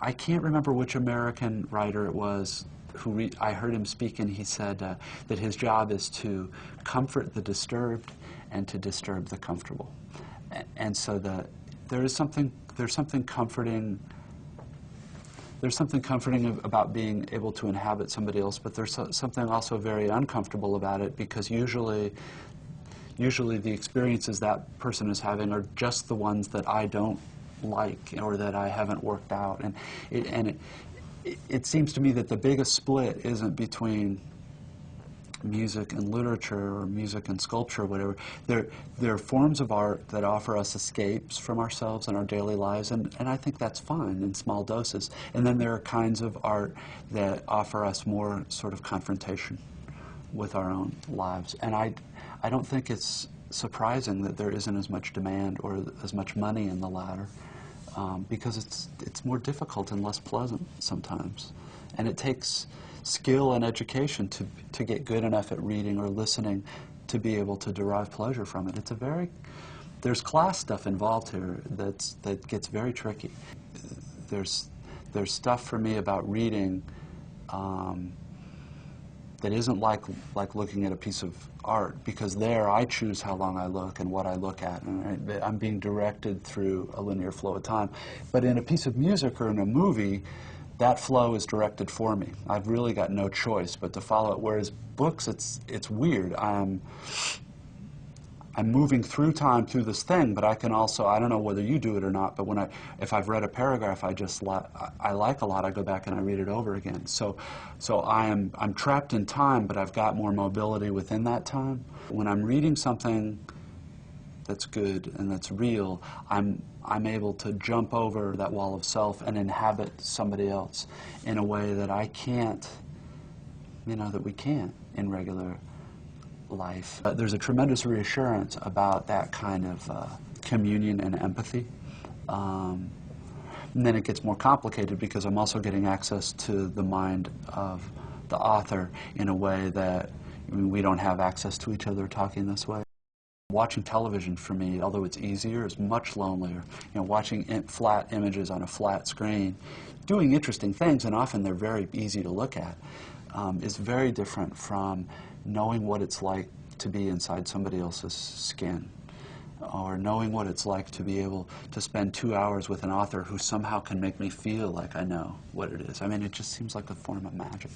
I can't remember which American writer it was who I heard him speak, and he said that his job is to comfort the disturbed and to disturb the comfortable. And so there's something comforting. There's something comforting about being able to inhabit somebody else, but there's something also very uncomfortable about it, because usually the experiences that person is having are just the ones that I don't like or that I haven't worked out. And it seems to me that the biggest split isn't between music and literature or music and sculpture or whatever. There are forms of art that offer us escapes from ourselves and our daily lives, and I think that's fine in small doses. And then there are kinds of art that offer us more sort of confrontation with our own lives. And I don't think it's surprising that there isn't as much demand or as much money in the latter, because it's more difficult and less pleasant sometimes. And it takes skill and education to get good enough at reading or listening to be able to derive pleasure from it. There's class stuff involved here that gets very tricky. There's stuff for me about reading that isn't like looking at a piece of art, because there I choose how long I look and what I look at, and I'm being directed through a linear flow of time. But in a piece of music or in a movie, that flow is directed for me. I've really got no choice but to follow it. Whereas books, it's weird. I'm moving through time through this thing, but I can also, I don't know whether you do it or not, but if I've read a paragraph I like a lot, I go back and I read it over again. So I'm trapped in time, but I've got more mobility within that time. When I'm reading something that's good and that's real, I'm able to jump over that wall of self and inhabit somebody else in a way that I can't, that we can't in regular life. There's a tremendous reassurance about that kind of communion and empathy. And then it gets more complicated because I'm also getting access to the mind of the author in a way that we don't have access to each other talking this way. Watching television for me, although it's easier, is much lonelier. Watching flat images on a flat screen, doing interesting things, and often they're very easy to look at, is very different from knowing what it's like to be inside somebody else's skin, or knowing what it's like to be able to spend 2 hours with an author who somehow can make me feel like I know what it is. I mean, it just seems like a form of magic.